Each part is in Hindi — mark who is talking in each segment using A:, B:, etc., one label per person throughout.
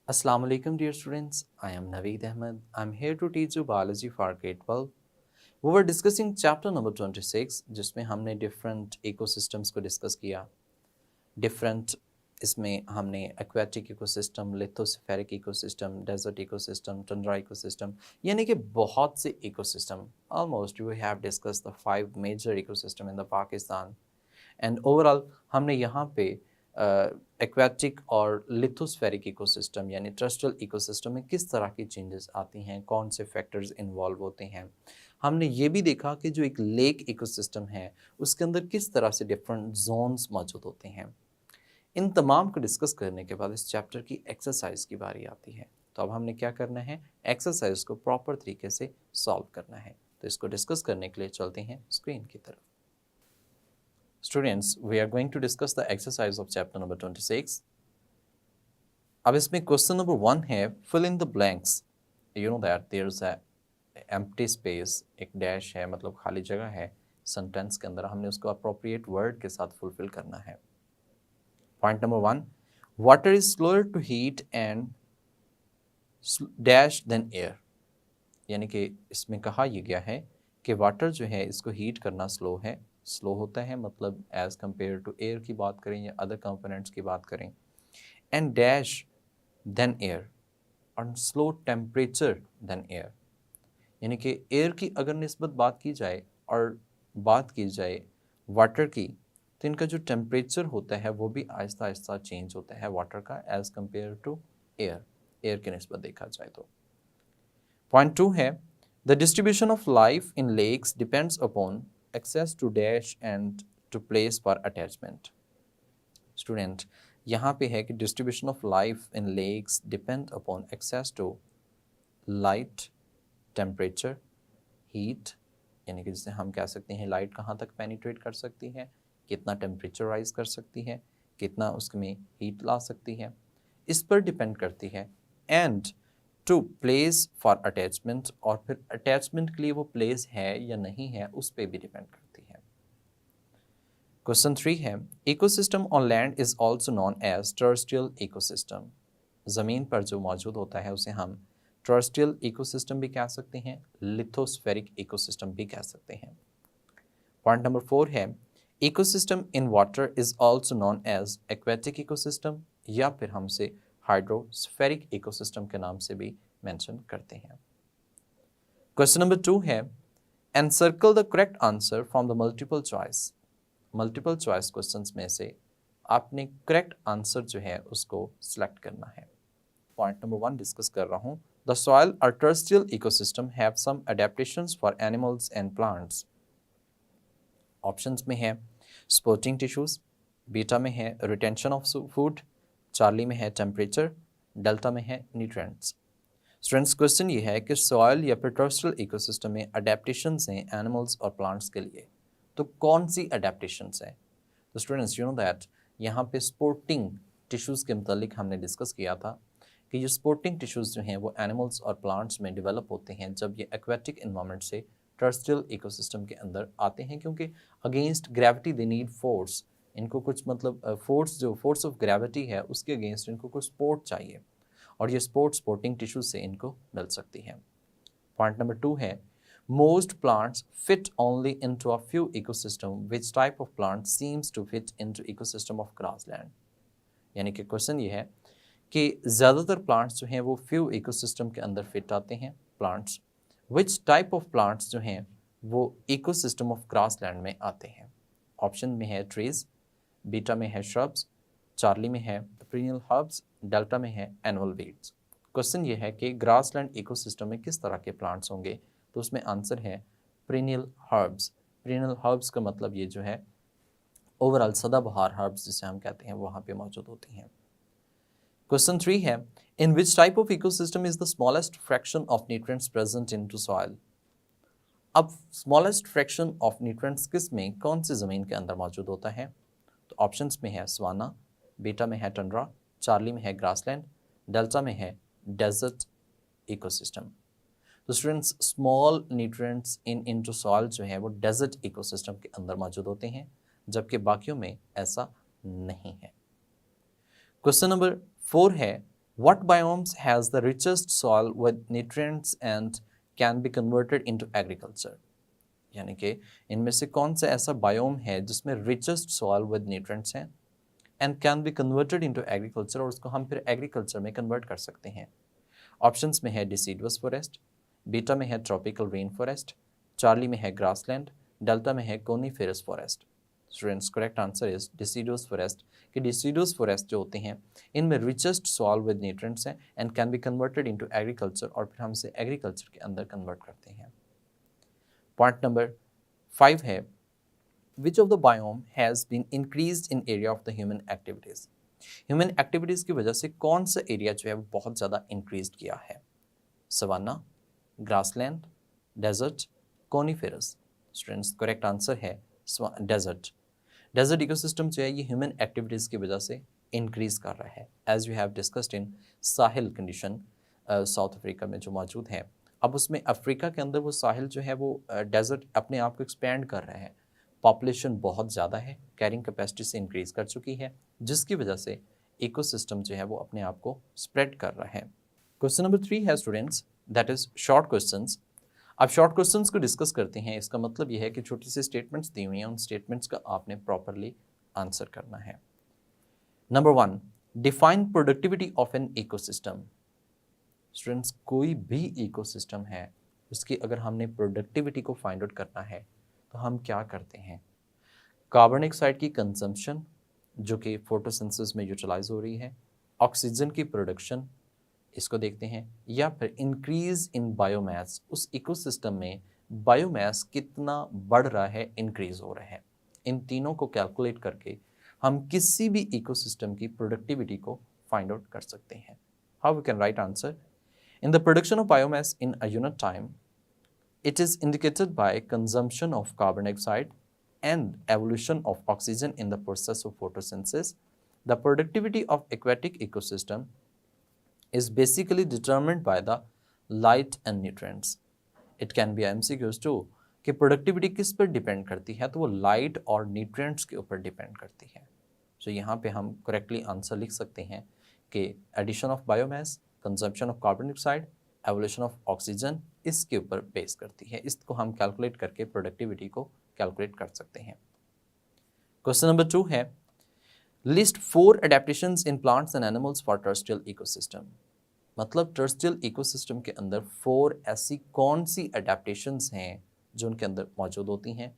A: Assalamu alaikum dear students, I am Naveed Ahmed. I am here to teach you biology for grade 12. We were discussing chapter number 26 जिसमें हमने different ecosystems को discuss किया. Different इसमें हमने aquatic ecosystem, lithospheric ecosystem, desert ecosystem, tundra ecosystem यानी कि बहुत से ecosystem. Almost we have discussed the 5 major ecosystem in the Pakistan. And overall हमने यहाँ पे एक्वेटिक और लिथोस्फेरिक इकोसिस्टम यानी टर्स्ट्रियल इकोसिस्टम में किस तरह की चेंजेस आती हैं, कौन से फैक्टर्स इन्वॉल्व होते हैं. हमने ये भी देखा कि जो एक लेक इकोसिस्टम है उसके अंदर किस तरह से डिफरेंट जोन्स मौजूद होते हैं. इन तमाम को डिस्कस करने के बाद इस चैप्टर की एक्सरसाइज की बारी आती है. तो अब हमने क्या करना है, एक्सरसाइज को प्रॉपर तरीके से सॉल्व करना है. तो इसको डिस्कस करने के लिए चलते हैं स्क्रीन की तरफ. Students, we are going to discuss the exercise of chapter number 26. अब इसमें क्वेश्चन नंबर 1 है fill in the blanks. You know that there's a empty space, एक डैश है मतलब खाली जगह है सेंटेंस के अंदर, हमने उसको appropriate word के साथ फुलफिल करना है. Point number 1, water is slower to heat and dash than air. यानी कि इसमें कहा यह गया है कि वाटर जो है इसको हीट करना स्लो होता है मतलब एज़ कम्पेयर टू एयर की बात करें या अदर कंपोनेंट्स की बात करें. एंड डैश देन एयर और स्लो टेम्परेचर देन एयर. यानी कि एयर की अगर निस्बत बात की जाए और बात की जाए वाटर की, तो इनका जो टेम्परेचर होता है वो भी आहिस्ता आहिस्ता चेंज होता है वाटर का एज़ कम्पेयर टू एयर की निस्बत देखा जाए तो. पॉइंट 2 है the distribution of life in lakes depends upon access to dash and to place for attachment. Student, यहाँ पे है कि distribution of life in lakes depend upon access to light, temperature, heat. यानी कि जिसे हम कह सकते हैं लाइट कहाँ तक पेनिट्रेट कर सकती है, कितना टेम्परेचर राइज कर सकती है, कितना उसमें हीट ला सकती है, इस पर डिपेंड करती है. And to place for attachment, और फिर अटैचमेंट के लिए वो प्लेस है या नहीं है उस पर भी डिपेंड करती है. क्वेश्चन 3 है ecosystem on land is also known as terrestrial ecosystem. ज़मीन पर जो मौजूद होता है उसे हम टर्स्ट्रियल इकोसिस्टम भी कह सकते हैं, लिथोस्फेरिक इकोसिस्टम भी कह सकते हैं. पॉइंट नंबर 4 है ecosystem in water is also known as aquatic ecosystem, या फिर हमसे हाइड्रोस्फेरिक इकोसिस्टम के नाम से भी मेंशन करते हैं. क्वेश्चन नंबर 2 है encircle the correct answer from the multiple choice. Multiple choice questions में से आपने करेक्ट आंसर जो है उसको सिलेक्ट करना है. पॉइंट नंबर 1 डिस्कस कर रहा हूँ. द सॉइल और terrestrial ecosystem have some adaptations for animals and plants. Options में है स्पोर्टिंग टिश्यूज, बीटा में है रिटेंशन ऑफ फूड, चार्ली में है टेम्परेचर, डेल्टा में है न्यूट्रिएंट्स. स्टूडेंट्स, क्वेश्चन ये है कि सॉइल या फिर टर्स्ट्रियल इकोसिस्टम में अडेप्टेशंस हैं एनिमल्स और प्लांट्स के लिए, तो कौन सी अडेप्टेशंस हैं. तो स्टूडेंट्स यू नो दैट यहाँ पे स्पोर्टिंग टिश्यूज़ के मतलब हमने डिस्कस किया था कि ये स्पोर्टिंग टिश्यूज़ जो हैं वो एनिमल्स और प्लांट्स में डेवलप होते हैं जब ये एक्वेटिक इन्वायरमेंट से टर्स्ट्रियल इकोसिस्टम के अंदर आते हैं, क्योंकि against gravity they need force. इनको कुछ मतलब फोर्स ऑफ ग्रेविटी है उसके अगेंस्ट इनको कुछ सपोर्ट चाहिए, और ये स्पोर्टिंग टिश्यूज से इनको मिल सकती है. पॉइंट नंबर 2 है most plants fit only into a few ecosystem, which type of plant seems to fit into ecosystem of grassland. यानी कि क्वेश्चन ये है कि ज़्यादातर प्लांट्स जो हैं वो फ्यू इकोसिस्टम के अंदर फिट आते हैं plants, which type of plants जो हैं वो इकोसिस्टम ऑफ ग्रासलैंड में आते हैं. ऑप्शन में है ट्रीज, बीटा में है श्रब्स, चार्ली में है पीरियल हर्ब्स, डेल्टा में है एनुअल वीड्स. क्वेश्चन ये है कि ग्रासलैंड इकोसिस्टम में किस तरह के प्लांट्स होंगे, तो उसमें आंसर है पीरियल हर्ब्स. पीरियल हर्ब्स का मतलब ये जो है ओवरऑल सदाबहार हर्ब्स जिसे हम कहते हैं वहाँ पे मौजूद होती हैं. क्वेश्चन 3 है in which type of ecosystem is the smallest fraction of nutrients present into soil. अब स्मॉलेस्ट फ्रैक्शन ऑफ न्यूट्रिएंट्स किस में, कौन सी ज़मीन के अंदर मौजूद होता है. तो ऑप्शंस में है सवाना, बीटा में है टंड्रा, चार्ली में है ग्रासलैंड, डेल्टा में है डेजर्ट इकोसिस्टम. तो students small nutrients into soil जो है वो डेजर्ट इकोसिस्टम के अंदर मौजूद होते हैं, जबकि बाकियों में ऐसा नहीं है. क्वेश्चन नंबर 4 है What biomes has the richest soil with nutrients and can be converted into agriculture? यानी कि इनमें से कौन सा ऐसा बायोम है जिसमें रिचेस्ट सॉइल विद न्यूट्रिएंट्स हैं and can be converted into agriculture, और उसको हम फिर एग्रीकल्चर में कन्वर्ट कर सकते हैं? ऑप्शंस में है डिसीडुअस फॉरेस्ट, बीटा में है ट्रॉपिकल रेन फॉरेस्ट, चार्ली में है ग्रासलैंड, डेल्टा में है coniferous forest. Students, correct answer is deciduous forest. कि डिसीडुअस फॉरेस्ट जो होते हैं इनमें रिचेस्ट सॉइल विद न्यूट्रिएंट्स हैं and can be converted into agriculture, और फिर हम इसे एग्रीकल्चर के अंदर कन्वर्ट करते हैं। पॉइंट नंबर 5 है, which of the biome has been increased in area of the human activities? Human activities की वजह से कौन सा एरिया जो है वो बहुत ज़्यादा इंक्रीज किया है? Savanna, grassland, desert, coniferous. Students, correct answer है डेजर्ट। डेजर्ट इकोसिस्टम जो है ये ह्यूमन एक्टिविटीज़ की वजह से इंक्रीज कर रहा है, as you have discussed in Sahel condition South Africa में जो मौजूद है। अब उसमें अफ्रीका के अंदर वो साहिल जो है वो डेजर्ट अपने आप को एक्सपेंड कर रहा है, पॉपुलेशन बहुत ज़्यादा है, कैरिंग कैपेसिटी से इंक्रीज कर चुकी है, जिसकी वजह से इकोसिस्टम जो है वो अपने आप को स्प्रेड कर रहा है। क्वेश्चन नंबर 3 है students, that is short questions. अब शॉर्ट क्वेश्चंस को डिस्कस करते हैं। इसका मतलब यह है कि छोटी सी स्टेटमेंट्स दी हुई हैं, उन स्टेटमेंट्स का आपने प्रॉपरली आंसर करना है। Number 1, define productivity of an ecosystem. Students, कोई भी इकोसिस्टम है उसकी अगर हमने प्रोडक्टिविटी को फाइंड आउट करना है तो हम क्या करते हैं? कार्बन डाइऑक्साइड की कंजम्पशन जो कि फोटोसिंथेसिस में यूटिलाइज हो रही है, ऑक्सीजन की प्रोडक्शन इसको देखते हैं, या फिर इंक्रीज इन बायोमास, उस इकोसिस्टम में बायोमास कितना बढ़ रहा है, इंक्रीज हो रहा है। इन तीनों को कैलकुलेट करके हम किसी भी इकोसिस्टम की प्रोडक्टिविटी को फाइंड आउट कर सकते हैं। How we can write answer? In the production of biomass in a unit time, it is indicated by consumption of carbon dioxide and evolution of oxygen in the process of photosynthesis. The productivity of aquatic ecosystem is basically determined by the light and nutrients. It can be MCQs too कि प्रोडक्टिविटी किस पर डिपेंड करती है, तो वो लाइट और न्यूट्रिएंट्स के ऊपर डिपेंड करती है। सो यहाँ पे हम करेक्टली आंसर लिख सकते हैं कि addition of biomass, consumption of carbon dioxide, evolution of oxygen इसके ऊपर बेस करती है। इसको हम कैलकुलेट करके प्रोडक्टिविटी को कैलकुलेट कर सकते हैं। क्वेश्चन नंबर 2 है, list 4 adaptations in plants and animals for terrestrial ecosystem. मतलब टर्स्ट्रियल इकोसिस्टम के अंदर 4 ऐसी कौन सी एडेप्टेशंस हैं जो उनके अंदर मौजूद होती हैं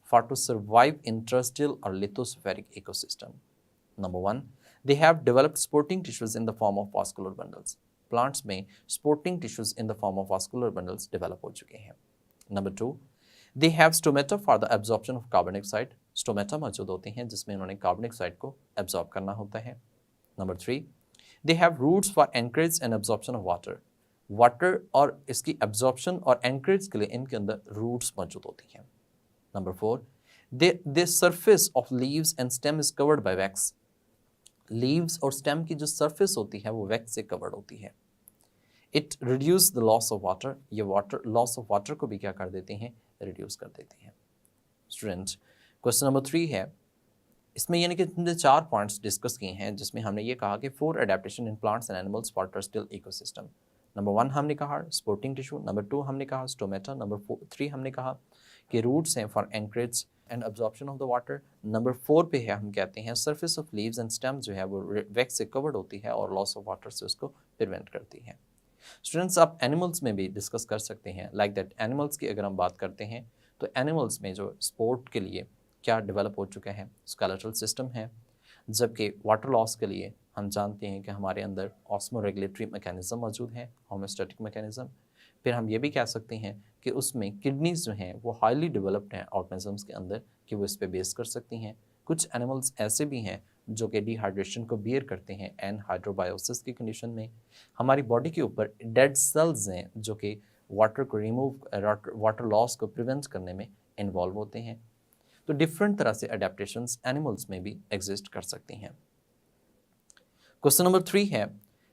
A: फॉर टू सर्वाइव इन टर्स्ट्रियल और lithospheric ecosystem. Number 1, they have developed sporting tissues in the form of vascular bundles. Plants में supporting tissues in the form of vascular bundles develop हो चुके हैं। Number 2, they have stomata for the absorption of carbon dioxide. Stomata मौजूद होते हैं जिसमें उन्होंने कार्बन डाइऑक्साइड को एब्जॉर्ब करना होता है। Number 3, they have roots for anchorage and absorption of water. Water और इसकी एब्जॉर्प्शन और एंकरेज के लिए इनके अंदर रूट्स मौजूद होती हैं। Number 4, they surface of leaves and stem is covered by wax. Leaves और स्टेम की जो सरफेस होती है वो वैक्स से कवर्ड होती है। It reduce the loss of water, ये वाटर लॉस ऑफ वाटर को भी क्या कर देते हैं, रिड्यूस कर देते हैं। स्टूडेंट्स, क्वेश्चन नंबर 3 है, इसमें यानी कि हमने 4 पॉइंट्स डिस्कस किए हैं जिसमें हमने ये कहा कि 4 adaptation in plants and animals for terrestrial ecosystem. Number 1 हमने कहा स्पोर्टिंग टिश्यू, नंबर 2 हमने कहा स्टोमेटा, नंबर 3 हमने कहा कि रूट्स हैं for anchorage and absorption of the water. Number 4 पे है हम कहते हैं surface of leaves and stem जो है वो वैक्स से कवर्ड होती है और लॉस ऑफ वाटर से उसको प्रिवेंट करती है। स्टूडेंट्स, आप एनिमल्स में भी डिस्कस कर सकते हैं। लाइक दैट एनिमल्स की अगर हम बात करते हैं तो एनिमल्स में जो स्पोर्ट के लिए क्या डेवलप हो चुका है, स्केलेटल सिस्टम है, जबकि वाटर लॉस के लिए हम जानते हैं कि हमारे अंदर ऑस्मो रेगुलेटरी मैकेनिज्म मौजूद है, होम्योस्टैटिक मैकेनिज्म। फिर हम ये भी कह सकते हैं कि उसमें किडनीज जो हैं वो हाईली डेवलप्ड हैं ऑर्गेनिजम्स के अंदर कि वो इस पर बेस कर सकती हैं। कुछ एनिमल्स ऐसे भी हैं जो कि डिहाइड्रेशन को बियर करते हैं एनहाइड्रोबायोसिस की कंडीशन में। हमारी बॉडी के ऊपर डेड सेल्स हैं जो कि वाटर को वाटर लॉस को प्रिवेंट करने में इन्वॉल्व होते हैं। तो डिफरेंट तरह से अडेप्टेशंस एनिमल्स में भी एग्जिस्ट कर सकती हैं। क्वेश्चन नंबर 3 है,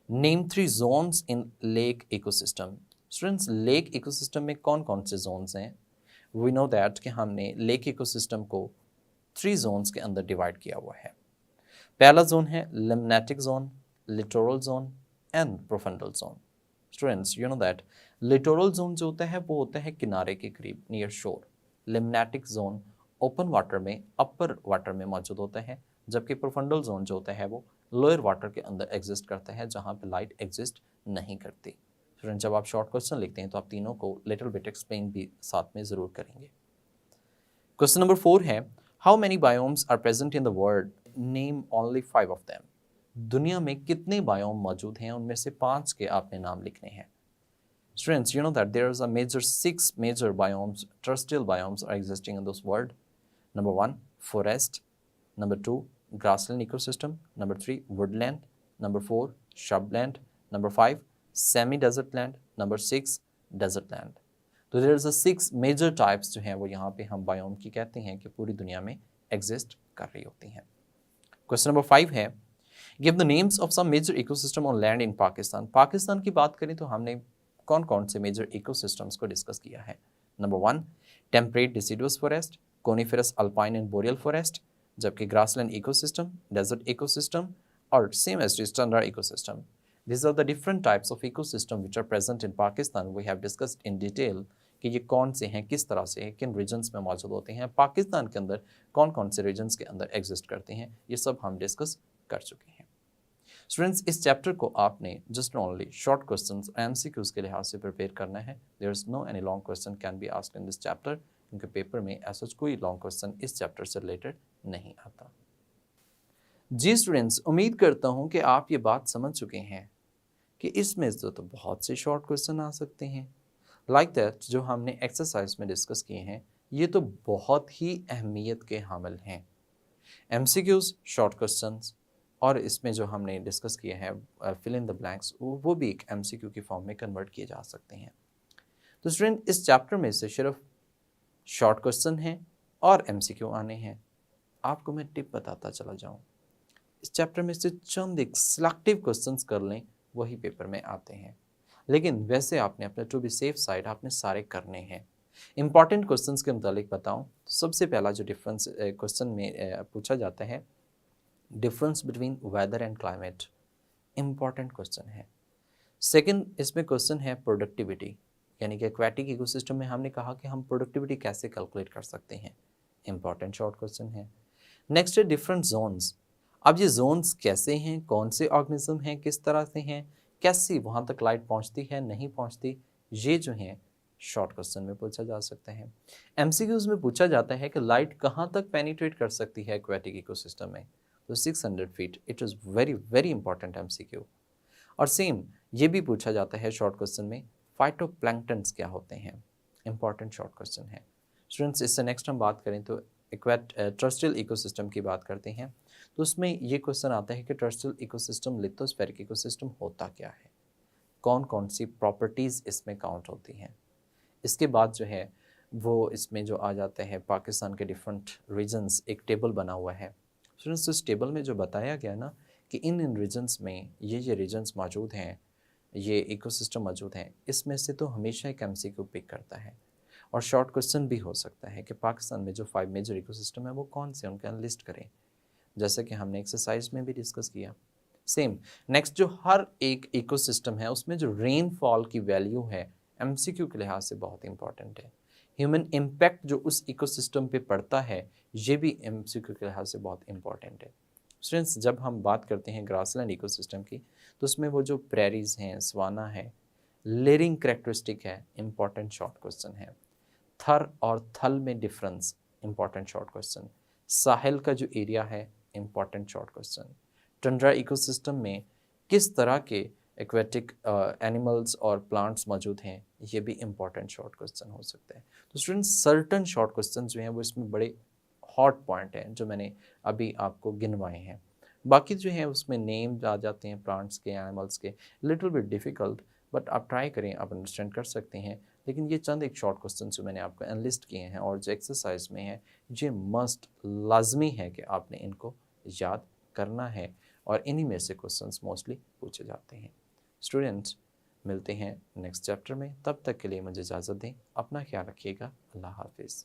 A: name 3 zones in lake ecosystem. Students, lake ecosystem में कौन कौन से जोन्स हैं? वी नो दैट कि हमने लेक इकोसिस्टम को 3 जोन्स के अंदर डिवाइड किया हुआ है। पहला जोन है limnetic zone, littoral zone and profundal zone. Students you know that littoral zone जो होता है वो होता है किनारे के करीब, नियर शोर। लिम्नेटिक जोन ओपन वाटर में, अपर वाटर में मौजूद होता है, जबकि प्रोफंडल जोन जो होता है वो लोअर वाटर के अंदर एग्जिस्ट करता है, जहाँ पे लाइट एग्जिस्ट नहीं करती। स्टूडेंट जब आप शॉर्ट क्वेश्चन लिखते हैं तो आप तीनों को लिटिल बिट एक्सप्लेन भी साथ में ज़रूर करेंगे। क्वेश्चन नंबर 4 है, how many biomes are present in the world, name only 5 of them. दुनिया में कितने बायोम मौजूद हैं, उनमें से 5 के आपने नाम लिखने हैं। Students, you know that there is a major 6 major biomes, terrestrial biomes are existing in this world. Number 1, forest. Number 2, grassland ecosystem. Number 3, woodland. Number 4, shrubland. Number 5, semi-desert land. Number 6, desert land. तो there is a 6 major types जो हैं वो यहाँ पे हम biome की कहते हैं कि पूरी दुनिया में exist कर रही होती हैं। Question number 5 है, give the names of some major ecosystem on land in Pakistan. Pakistan की बात करें तो हमने कौन कौन से मेजर इकोसिस्टम्स को डिस्कस किया है। Number 1, temperate deciduous forest, coniferous alpine and boreal forest, जबकि ग्रासलैंड इकोसिस्टम, डेजर्ट इकोसिस्टम और same as tundra ecosystem. These are the different types of ecosystem which are present in Pakistan. We have discussed in detail कि ये कौन से हैं, किस तरह से, किन रीजन्स में मौजूद होते हैं, पाकिस्तान के अंदर कौन कौन से रीजन्स के अंदर एग्जिस्ट करते हैं, ये सब हम डिस्कस कर चुके हैं। स्टूडेंट्स इस चैप्टर को आपने just only short questions MCQs के लिहाज से प्रिपेयर करना है। There is no any long question can be asked in this chapter, क्योंकि पेपर में ऐसा कोई लॉन्ग क्वेश्चन इस चैप्टर से रिलेटेड नहीं आता। जी स्टूडेंट्स, उम्मीद करता हूँ कि आप ये बात समझ चुके हैं कि इसमें तो बहुत से शॉर्ट क्वेश्चन आ सकते हैं। लाइक दैट जो हमने एक्सरसाइज में डिस्कस किए हैं ये तो बहुत ही अहमियत के हामिल हैं। एमसीक्यूज शॉर्ट क्वेश्चंस और इसमें जो हमने डिस्कस किए हैं फिल इन द ब्लैंक्स वो भी एक एमसीक्यू की फॉर्म में कन्वर्ट किए जा सकते हैं। तो स्टूडेंट इस चैप्टर में से सिर्फ शॉर्ट क्वेश्चन हैं और एमसीक्यू आने हैं। आपको मैं टिप बताता चला जाऊं, इस चैप्टर में से चंद एक सिलेक्टिव क्वेश्चंस कर लें, वही पेपर में आते हैं। लेकिन वैसे आपने अपने टू बी सेफ साइड आपने सारे करने हैं। इंपॉर्टेंट क्वेश्चंस के मुतालिक बताऊं तो सबसे पहला जो डिफरेंस क्वेश्चन में पूछा जाता है, difference between weather and climate, important question है। सेकंड इसमें क्वेश्चन है प्रोडक्टिविटी, यानी कि एक्वेटिक इकोसिस्टम में हमने कहा कि हम प्रोडक्टिविटी कैसे कैलकुलेट कर सकते हैं, इंपॉर्टेंट शॉर्ट क्वेश्चन है। नेक्स्ट है डिफरेंट जोन्स, अब ये जोन्स कैसे हैं, कौन से ऑर्गेनिज्म हैं, किस तरह से हैं, कैसी वहाँ तक लाइट पहुँचती है नहीं पहुँचती, ये जो हैं शॉर्ट क्वेश्चन में पूछा जा सकता है। एमसीक्यूज में पूछा जाता है कि लाइट कहाँ तक पेनिट्रेट कर सकती है एक्वेटिक इकोसिस्टम में, तो 600 feet. It is very very important MCQ. और सेम ये भी पूछा जाता है शॉर्ट क्वेश्चन में, फाइटोप्लैंक्टन्स क्या होते हैं, इंपॉर्टेंट शॉर्ट क्वेश्चन है। स्टूडेंट्स इससे नेक्स्ट हम बात करें तो टर्रेस्ट्रियल इकोसिस्टम की बात करते हैं, तो उसमें ये क्वेश्चन आता है कि टर्रेस्ट्रियल इकोसिस्टम लिथोस्फेरिक इकोसिस्टम होता क्या है, कौन कौन सी प्रॉपर्टीज़ इसमें काउंट होती हैं। इसके बाद जो है वो इसमें जो आ जाते हैं पाकिस्तान के डिफरेंट रीजन्स, एक टेबल बना हुआ है। स्टूडेंट्स इस टेबल में जो बताया गया ना कि इन रीजन्स में ये रीजन्स मौजूद हैं, ये इकोसिस्टम मौजूद हैं, इसमें से तो हमेशा एक एमसीक्यू पिक करता है और शॉर्ट क्वेश्चन भी हो सकता है कि पाकिस्तान में जो 5 मेजर इकोसिस्टम है वो कौन से, उनका लिस्ट करें, जैसे कि हमने एक्सरसाइज में भी डिस्कस किया। सेम नेक्स्ट जो हर एक इकोसिस्टम है उसमें जो रेनफॉल की वैल्यू है एमसीक्यू के लिहाज से बहुत इंपॉर्टेंट है। ह्यूमन इम्पैक्ट जो उस इकोसिस्टम पे पड़ता है ये भी एमसीक्यू के लिहाज से बहुत इंपॉर्टेंट है। स्टूडेंट्स जब हम बात करते हैं ग्रासलैंड इकोसिस्टम की तो उसमें वो जो प्रेरीज हैं, सवाना है, लेयरिंग करेक्टरिस्टिक है, इंपॉर्टेंट शॉर्ट क्वेश्चन है। थर और थल में डिफरेंस, इंपॉर्टेंट शॉर्ट क्वेश्चन। साहिल का जो एरिया है, important short question. Tundra ecosystem में किस तरह के एक्वेटिक एनिमल्स और प्लांट्स मौजूद हैं, ये भी इंपॉर्टेंट शॉर्ट क्वेश्चन हो सकता है। तो स्टूडेंट्स सर्टन शॉर्ट क्वेश्चन जो हैं वो इसमें बड़े हॉट पॉइंट हैं जो मैंने अभी आपको गिनवाए हैं। बाकी जो है उसमें नेम आ जाते हैं प्लांट्स के, एनिमल्स के, लिटिल बिट डिफ़िकल्ट, बट आप ट्राई करें, आप अंडरस्टैंड कर सकते हैं। लेकिन ये चंद एक शॉर्ट क्वेश्चन जो मैंने आपको एनलिस्ट किए हैं और जो एक्सरसाइज में है, ये मस्ट लाजमी है कि आपने इनको याद करना है और इन्हीं में से क्वेश्चंस मोस्टली पूछे जाते हैं। स्टूडेंट्स मिलते हैं नेक्स्ट चैप्टर में, तब तक के लिए मुझे इजाज़त दें, अपना ख्याल रखिएगा, अल्लाह हाफिज़।